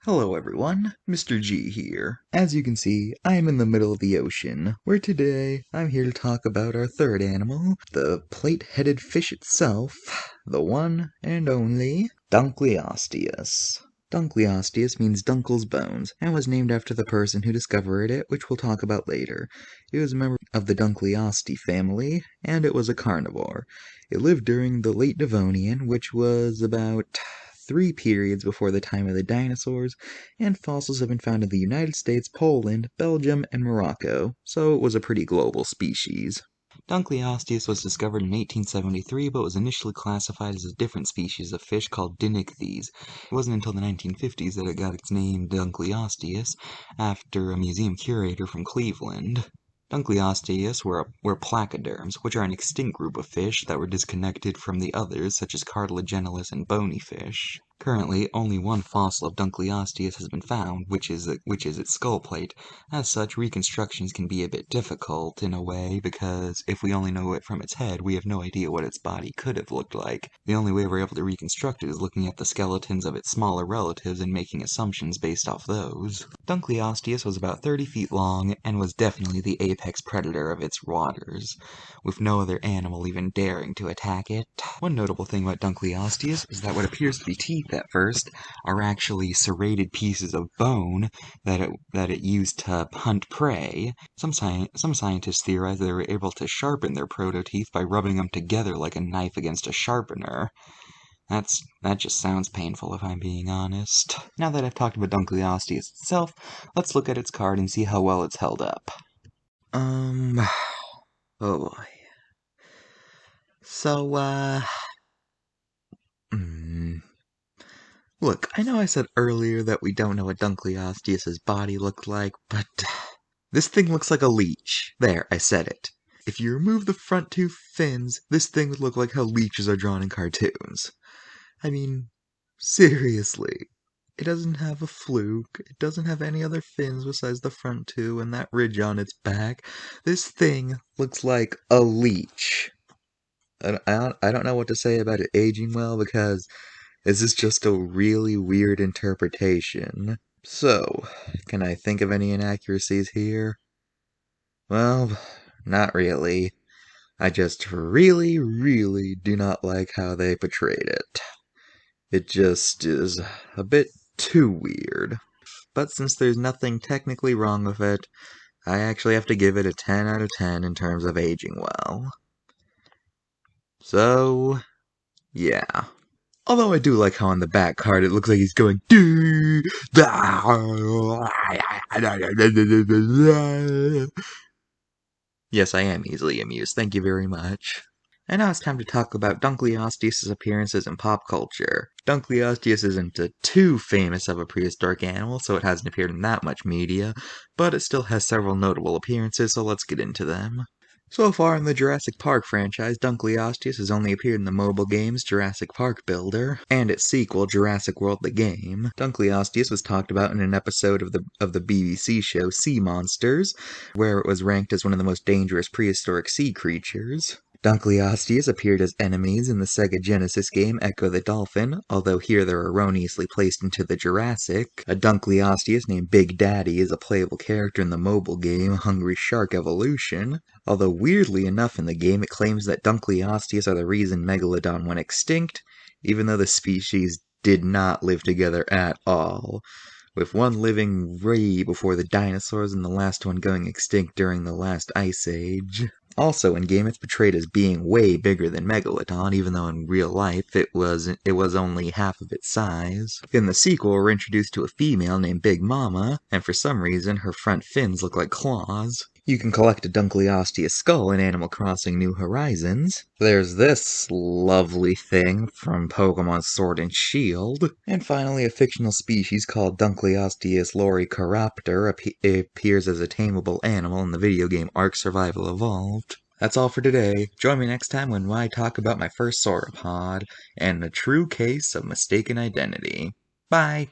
Hello everyone, Mr. G here. As you can see, I am in the middle of the ocean, where today I'm here to talk about our third animal, the plate-headed fish itself, the one and only Dunkleosteus. Dunkleosteus means Dunkle's bones, and was named after the person who discovered it, which we'll talk about later. It was a member of the Dunkleosteus family, and it was a carnivore. It lived during the late Devonian, which was about 3 periods before the time of the dinosaurs, and fossils have been found in the United States, Poland, Belgium, and Morocco, so it was a pretty global species. Dunkleosteus was discovered in 1873, but was initially classified as a different species of fish called Dinichthyes. It wasn't until the 1950s that it got its name Dunkleosteus, after a museum curator from Cleveland. Dunkleosteus were placoderms, which are an extinct group of fish that were disconnected from the others, such as cartilaginous and bony fish. Currently, only one fossil of Dunkleosteus has been found, which is its skull plate. As such, reconstructions can be a bit difficult in a way, because if we only know it from its head, we have no idea what its body could have looked like. The only way we're able to reconstruct it is looking at the skeletons of its smaller relatives and making assumptions based off those. Dunkleosteus was about 30 feet long, and was definitely the apex predator of its waters, with no other animal even daring to attack it. One notable thing about Dunkleosteus is that what appears to be teeth at first are actually serrated pieces of bone that it used to hunt prey. Some scientists theorize they were able to sharpen their prototeeth by rubbing them together like a knife against a sharpener. That just sounds painful if I'm being honest. Now that I've talked about Dunkleosteus itself, let's look at its card and see how well it's held up. Oh boy. So, Look, I know I said earlier that we don't know what Dunkleosteus' body looked like, but this thing looks like a leech. There, I said it. If you remove the front two fins, this thing would look like how leeches are drawn in cartoons. I mean, seriously. It doesn't have a fluke. It doesn't have any other fins besides the front two and that ridge on its back. This thing looks like a leech. I don't know what to say about it aging well, because this is just a really weird interpretation. So, can I think of any inaccuracies here? Well, not really. I just really, really do not like how they portrayed it. It just is a bit too weird. But since there's nothing technically wrong with it, I actually have to give it a 10 out of 10 in terms of aging well. So, yeah. Although I do like how on the back card it looks like he's going Yes, I am easily amused, thank you very much. And now it's time to talk about Dunkleosteus' appearances in pop culture. Dunkleosteus isn't too famous of a prehistoric animal, so it hasn't appeared in that much media, but it still has several notable appearances, so let's get into them. So far in the Jurassic Park franchise, Dunkleosteus has only appeared in the mobile games Jurassic Park Builder and its sequel Jurassic World the Game. Dunkleosteus was talked about in an episode of the BBC show Sea Monsters, where it was ranked as one of the most dangerous prehistoric sea creatures. Dunkleosteus appeared as enemies in the Sega Genesis game Echo the Dolphin, although here they're erroneously placed into the Jurassic. A Dunkleosteus named Big Daddy is a playable character in the mobile game Hungry Shark Evolution, although weirdly enough in the game it claims that Dunkleosteus are the reason Megalodon went extinct, even though the species did not live together at all, with one living way before the dinosaurs and the last one going extinct during the last ice age. Also, in-game it's portrayed as being way bigger than Megalodon, even though in real life it was only half of its size. In the sequel, we're introduced to a female named Big Mama, and for some reason her front fins look like claws. You can collect a Dunkleosteus skull in Animal Crossing New Horizons. There's this lovely thing from Pokemon Sword and Shield. And finally, a fictional species called Dunkleosteus loricoraptor appears as a tameable animal in the video game Ark Survival Evolved. That's all for today. Join me next time when I talk about my first sauropod and a true case of mistaken identity. Bye!